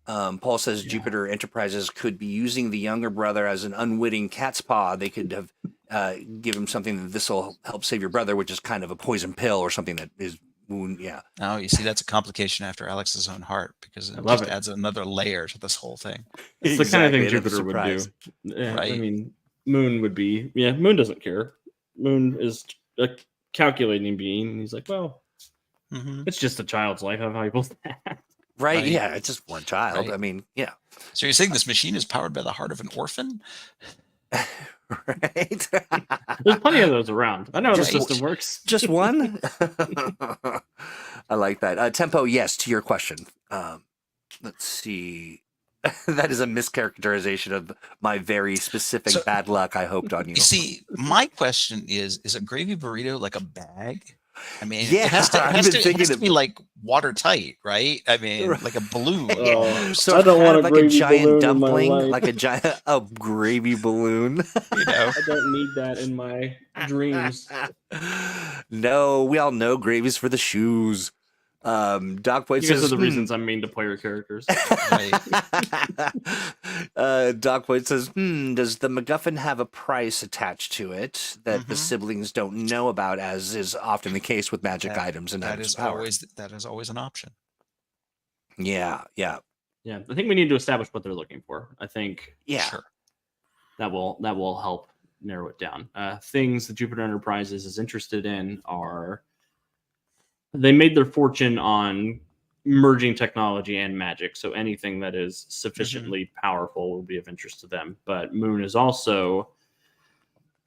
Paul says Jupiter Enterprises could be using the younger brother as an unwitting cat's paw. They could have give him something that this will help save your brother, which is kind of a poison pill or something that is wound. Yeah. Oh, you see, that's a complication after Alex's own heart, because it just adds another layer to this whole thing. It's the kind of thing Jupiter would do. Yeah, Right. I mean, Moon would be. Yeah, Moon doesn't care. Moon is a calculating being. He's like, well, it's just a child's life. How valuable is that? Right. Yeah. It's just one child. Right. I mean, yeah. So you're saying this machine is powered by the heart of an orphan? Right. There's plenty of those around. I know how the system works. Just one. I like that. Tempo. Yes. To your question. Let's see. That is a mischaracterization of my very specific bad luck I hoped on you. You see, my question is a gravy burrito like a bag? I mean, yeah, it has to be like watertight, right? I mean, like a balloon. So I don't want like a giant dumpling, like a giant gravy balloon. I don't need that in my dreams. No, we all know gravy's for the shoes. Doc White says are the reasons I'm mean to player characters. Right. Doc White says, does the MacGuffin have a price attached to it that the siblings don't know about, as is often the case with magic items and that items is of power? always an option. Yeah. I think we need to establish what they're looking for. I think Sure. that will help narrow it down. Things that Jupiter Enterprises is interested in are, they made their fortune on merging technology and magic, so anything that is sufficiently powerful will be of interest to them. But Moon is also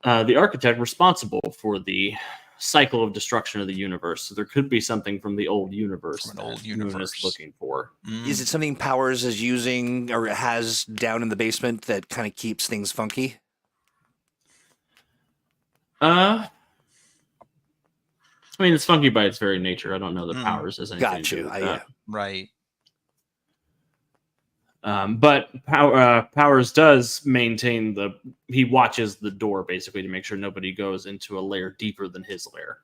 the architect responsible for the cycle of destruction of the universe. So there could be something from the old universe Moon is looking for. Is it something Powers is using or has down in the basement that kind of keeps things funky? I mean, it's funky by its very nature. I don't know that Powers has anything to do with that. Right. But Powers does maintain he watches the door basically to make sure nobody goes into a layer deeper than his layer.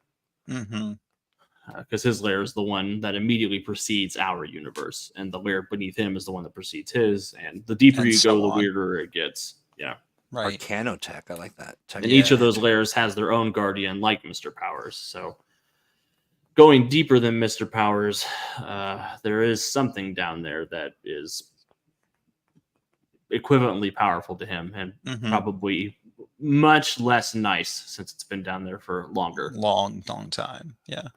Because his layer is the one that immediately precedes our universe, and the layer beneath him is the one that precedes his. And the deeper you go, the weirder it gets. Yeah. Right. Arcanotech. I like that. And each of those layers has their own guardian, like Mr. Powers. So going deeper than Mr. Powers, there is something down there that is equivalently powerful to him, and probably much less nice since it's been down there for long time. Yeah.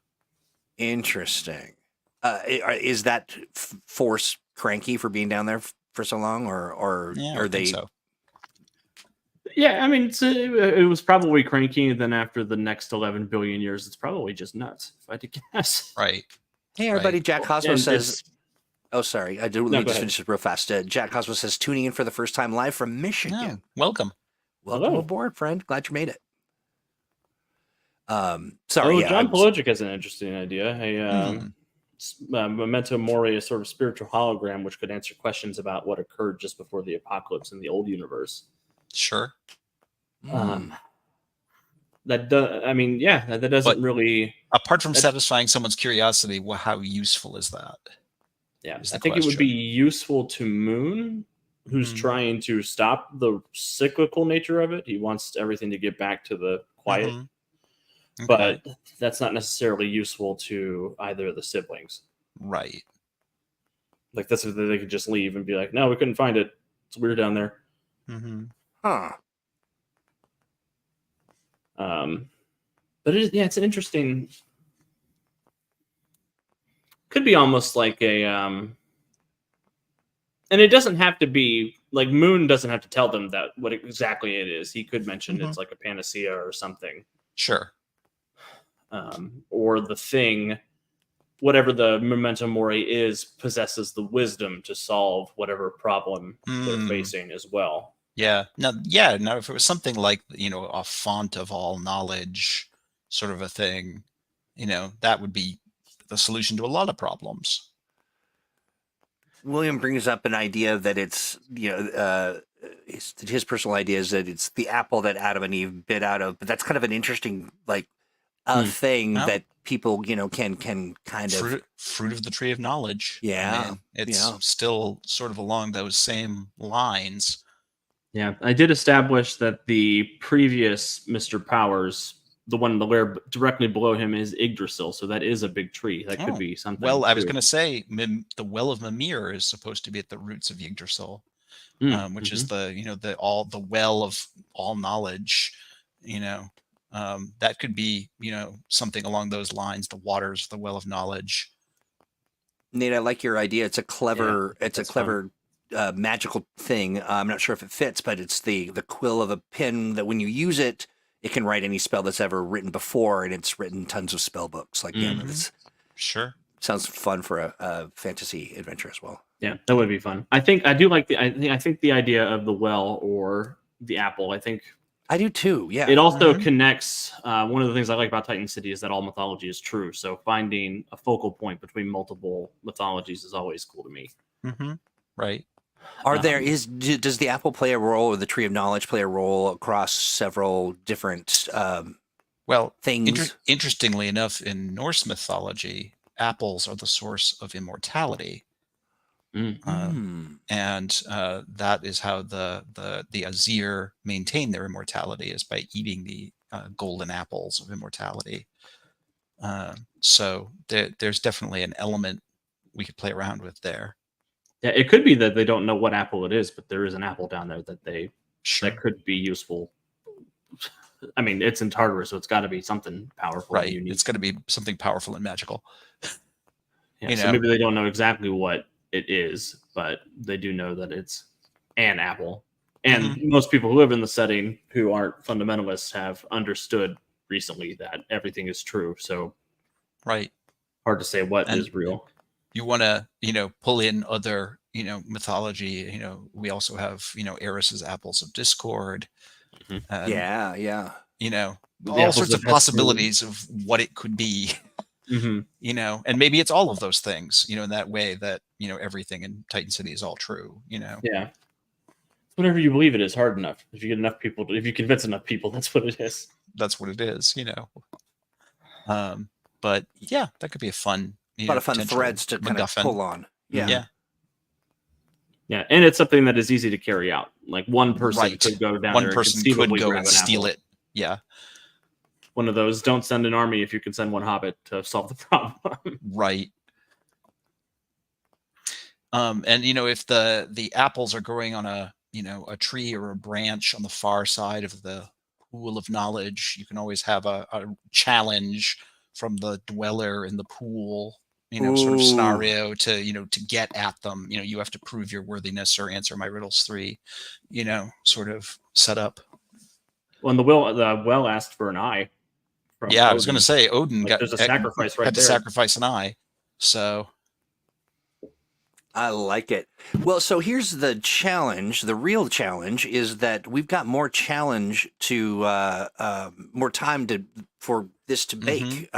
Interesting. Is that force cranky for being down there for so long, or are they? So. Yeah, I mean, it was probably cranky, and then after the next 11 billion years, it's probably just nuts, if I had to guess. Right. Hey, everybody. Right. Jack Cosmo And says, oh, sorry. Let No, me go just ahead. finish this real fast. Jack Cosmo says, tuning in for the first time live from Michigan. Yeah. Welcome. Welcome Hello. aboard, friend. Glad you made it. Sorry. Yeah, John Pologic has an interesting idea. Memento Mori, a sort of spiritual hologram, which could answer questions about what occurred just before the apocalypse in the old universe. Sure. That doesn't really. Apart from satisfying someone's curiosity, how useful is that? Yeah, is I the think it would be question. useful to Moon, who's trying to stop the cyclical nature of it. He wants everything to get back to the quiet. Okay. But that's not necessarily useful to either of the siblings. Right. Like that's if they could just leave and be like, no, we couldn't find it. It's weird down there. Huh. But it's an interesting. Could be almost like a and it doesn't have to be like Moon doesn't have to tell them that what exactly it is. He could mention it's like a panacea or something. Sure. Or the thing, whatever the memento mori is, possesses the wisdom to solve whatever problem they're facing as well. Yeah. Now, if it was something like, a font of all knowledge sort of a thing, that would be the solution to a lot of problems. William brings up an idea that it's, his personal idea is that it's the apple that Adam and Eve bit out of, but that's kind of an interesting, thing that people, can kind of fruit of the tree of knowledge. Yeah. I mean, it's still sort of along those same lines. Yeah, I did establish that the previous Mr. Powers, the one in the lair directly below him, is Yggdrasil, so that is a big tree. That could be something. Well, I was going to say the Well of Mimir is supposed to be at the roots of Yggdrasil, which is the well of all knowledge. That could be something along those lines. The waters, the well of knowledge. Nate, I like your idea. It's a clever. Magical thing. I'm not sure if it fits, but it's the quill of a pen that when you use it, it can write any spell that's ever written before, and it's written tons of spell books. Sure. Sounds fun for a fantasy adventure as well. Yeah, that would be fun. I think I do like I think the idea of the well or the apple. I think I do too. Yeah. It also connects. One of the things I like about Titan City is that all mythology is true. So finding a focal point between multiple mythologies is always cool to me. Right. Does the apple play a role, or the tree of knowledge play a role across several different things? Interestingly enough, in Norse mythology, apples are the source of immortality. And that is how the Azir maintain their immortality, is by eating the golden apples of immortality. So there's definitely an element we could play around with there. Yeah, it could be that they don't know what apple it is, but there is an apple down there that that could be useful. I mean, it's in Tartarus, so it's got to be something powerful. Right. It's got to be something powerful and magical. Yeah, so maybe they don't know exactly what it is, but they do know that it's an apple. And most people who live in the setting who aren't fundamentalists have understood recently that everything is true. So hard to say what is real. You want to, pull in other, mythology. We also have, Eris's apples of discord. Yeah. All sorts of possibilities of what it could be. And maybe it's all of those things, in that way that, everything in Titan City is all true, Yeah. Whatever you believe it is hard enough. If you get enough people, if you convince enough people, that's what it is. That's what it is, But yeah, that could be a fun, a lot of fun threads to kind of pull on. Yeah. And it's something that is easy to carry out. Like one person could go down there. One person could go and steal it. Yeah. One of those, don't send an army if you can send one hobbit to solve the problem. Right. And if the apples are growing on a tree or a branch on the far side of the pool of knowledge, you can always have a challenge from the dweller in the pool, sort of scenario to get at them. You have to prove your worthiness or answer my riddles 3, sort of set up. Well, the well asked for an eye. From Yeah, I was Odin. going to say Odin Like, there's a sacrifice right had to there. sacrifice an eye. So I like it. Well, so here's the challenge. The real challenge is that we've got more challenge to more time for this to bake,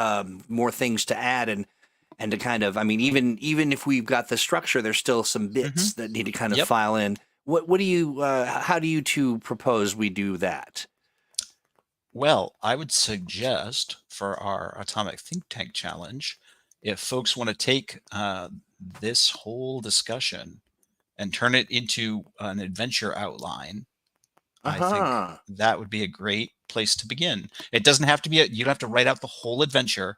more things to add and to kind of. I mean, even if we've got the structure, there's still some bits that need to kind of file in. What do you? How do you two propose we do that? Well, I would suggest for our Atomic Think Tank Challenge, if folks want to take this whole discussion and turn it into an adventure outline, I think that would be a great place to begin. It doesn't have to be, you don't have to write out the whole adventure,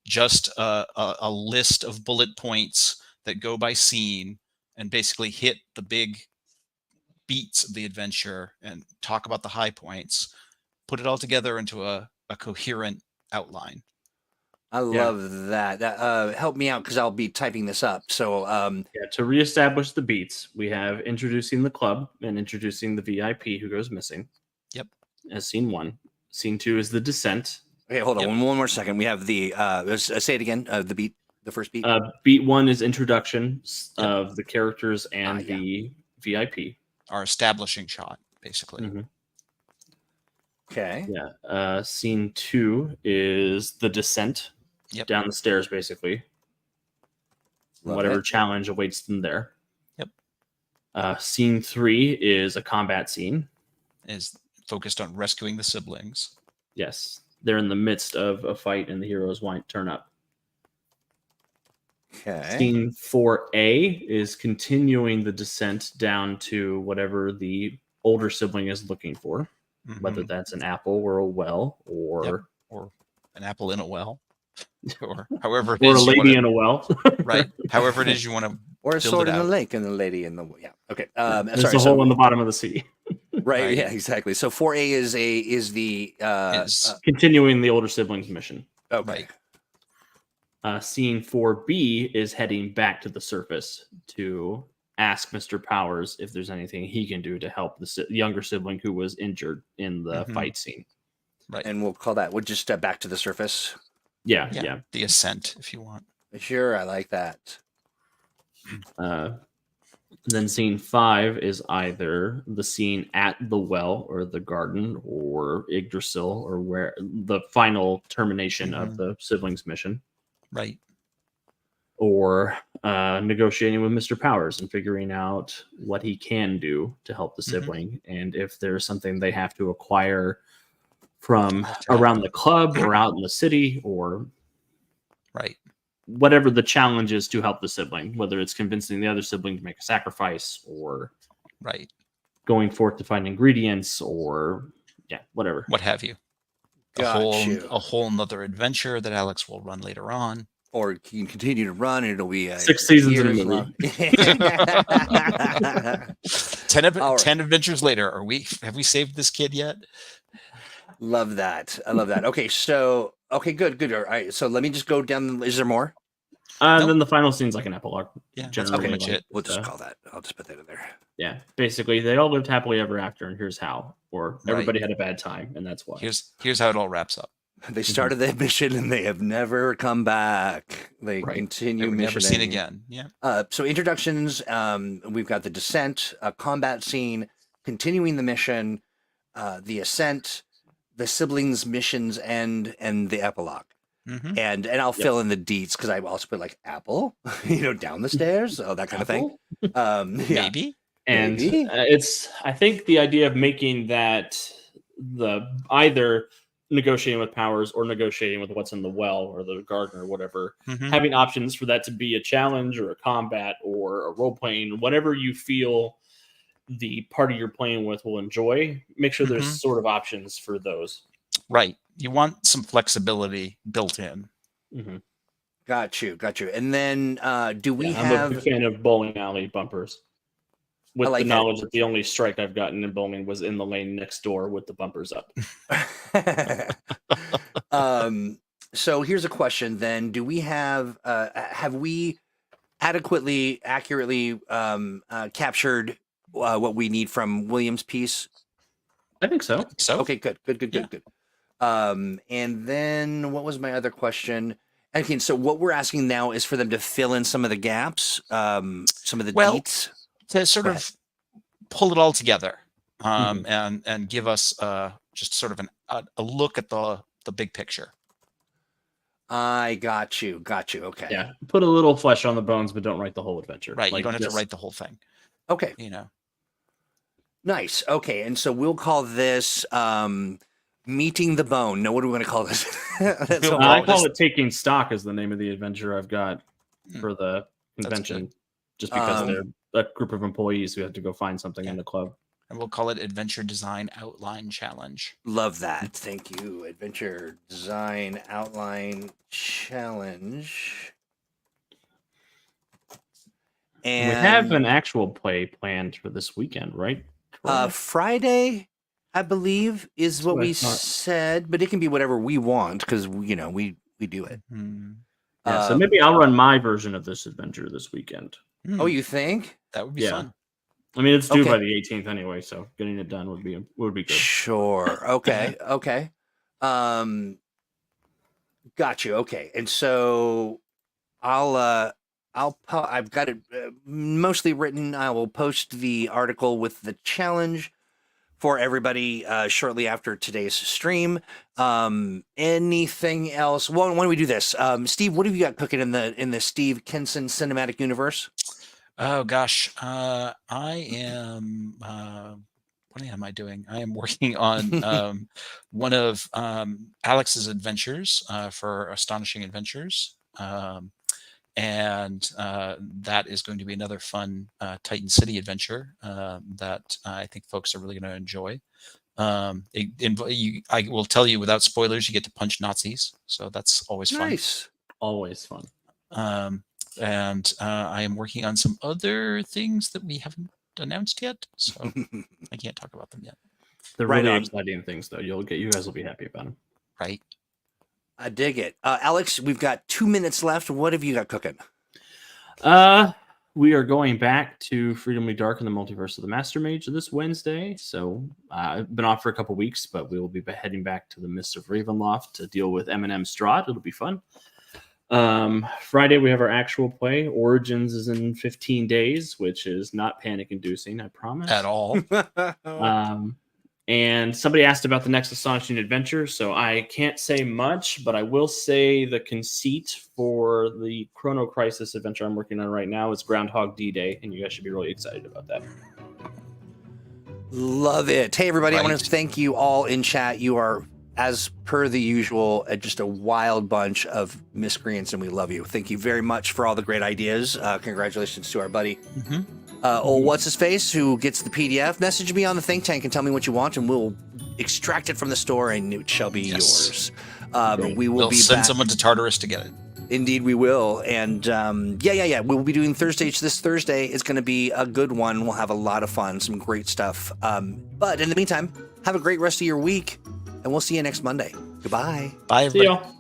just a list of bullet points that go by scene and basically hit the big beats of the adventure and talk about the high points. Put it all together into a coherent outline. I love that. Help me out because I'll be typing this up. So to reestablish the beats, we have introducing the club and introducing the VIP who goes missing. Yep. As scene 1. Scene 2 is the descent. Okay, hold on one more second. We have the say it again. The beat, the first beat. Beat 1 is introduction of the characters and the VIP. Our establishing shot, basically. Okay. Yeah. Scene 2 is the descent down the stairs, basically. Whatever challenge awaits them there. Yep. Scene 3 is a combat scene. Is focused on rescuing the siblings. Yes. They're in the midst of a fight and the heroes won't turn up. Okay. Scene 4A is continuing the descent down to whatever the older sibling is looking for. Whether that's an apple or a well or an apple in a well or however it or is a lady in a well. Right. However it is you want to or a sword in the lake and the lady in the okay. There's a hole in the bottom of the sea. Right. Yeah, exactly. So 4A is the continuing the older sibling's mission. Okay. Scene 4B is heading back to the surface to ask Mr. Powers if there's anything he can do to help the younger sibling who was injured in the fight scene. Right. And we'll call that, we'll just back to the surface. Yeah. The ascent, if you want. Sure, I like that. Then scene 5 is either the scene at the well or the garden or Yggdrasil or where the final termination of the siblings' mission. Right. Or negotiating with Mr. Powers and figuring out what he can do to help the sibling, and if there's something they have to acquire from around the club or out in the city, or whatever the challenge is to help the sibling, whether it's convincing the other sibling to make a sacrifice or going forth to find ingredients or whatever, what have you. A whole nother adventure that Alex will run later on. Or you can continue to run, and it'll be 6 seasons in a movie. 10 adventures later. Have we saved this kid yet? Love that. I love that. Okay, so good. All right, so let me just go down. Is there more? Nope. Then the final scene's like an epilogue. Yeah, that's pretty much it. We'll just call that. I'll just put that in there. Yeah, basically, they all lived happily ever after, and here's how. Or everybody had a bad time, and that's why. Here's how it all wraps up. They started that mission and they have never come back. They continue missioning. Never seen again. Yeah. So introductions. We've got the descent, a combat scene, continuing the mission, the ascent, the siblings' missions, and the epilogue. And I'll fill in the deets because I also put like apple, down the stairs, that kind of thing. Maybe. And it's, I think the idea of making that the either negotiating with Powers or negotiating with what's in the well or the garden or whatever, having options for that to be a challenge or a combat or a role playing, whatever you feel the party you're playing with will enjoy, make sure there's sort of options for those. Right. You want some flexibility built in. Got you. And then do we I'm have... a big fan of bowling alley bumpers. With the knowledge that the only strike I've gotten in bowling was in the lane next door with the bumpers up. So here's a question then. Do we have we adequately, accurately captured what we need from William's piece? I think so. So Okay, good. And then what was my other question? Okay, so what we're asking now is for them to fill in some of the gaps, some of the deets. to sort Go of pull it all together, Mhm. and give us just sort of a look at the big picture. I got you. Okay. Yeah, put a little flesh on the bones, but don't write the whole adventure. Right. Like, You don't have just- to write the whole thing. Okay. You know. Nice. Okay, and so we'll call this meeting the bone. No, what do we want to call this? That's We'll what I we'll call just- it Taking Stock is the name of the adventure I've got for the convention, just because they're a group of employees who have to go find something in the club. And we'll call it Adventure Design Outline Challenge. Love that. Thank you. Adventure Design Outline Challenge. And we have an actual play planned for this weekend, right? Troy? Friday, I believe, is what what I we thought. said, but it can be whatever we want because we do it. Mhm. Yeah, so maybe I'll run my version of this adventure this weekend. Oh, you think? That would be Yeah. fun. I mean, it's due Okay. by the 18th anyway, so getting it done would be good. Sure. Okay. Okay. Got you. Okay. And so I've got it mostly written. I will post the article with the challenge for everybody shortly after today's stream. Anything else? Well, why don't we do this? Steve, what have you got cooking in the Steve Kenson cinematic universe? Oh gosh, I am. What am I doing? I am working on one of Alex's adventures for Astonishing Adventures, and that is going to be another fun Titan City adventure that I think folks are really going to enjoy. I will tell you without spoilers, you get to punch Nazis, so that's always fun. Nice. Always fun. And I am working on some other things that we haven't announced yet, so I can't talk about them yet. They're Right really on. exciting things, though. You guys will be happy about them. Right? I dig it. Alex, we've got 2 minutes left. What have you got cooking? We are going back to Freedom We Dark in the Multiverse of the Master Mage this Wednesday. So I've been off for a couple weeks, but we will be heading back to the Mists of Ravenloft to deal with Eminem Strahd. It'll be fun. Friday we have our actual play. Origins is in 15 days, which is not panic-inducing, I promise. At all. And somebody asked about the next Astonishing Adventure, so I can't say much, but I will say the conceit for the Chrono Crisis adventure I'm working on right now is Groundhog D-Day, and you guys should be really excited about that. Love it. Hey, everybody, I want Right. to thank you all in chat. You are, as per the usual, just a wild bunch of miscreants, and we love you. Thank you very much for all the great ideas. Congratulations to our buddy, what's his face, who gets the PDF. Message me on the think tank and tell me what you want, and we'll extract it from the store, and it shall be yours. We will We'll be send back. someone to Tartarus to get it. Indeed, we will. And yeah. We'll be doing Thursdays this Thursday. It's going to be a good one. We'll have a lot of fun, some great stuff. But in the meantime, have a great rest of your week, and we'll see you next Monday. Goodbye. Bye, See everybody. y'all.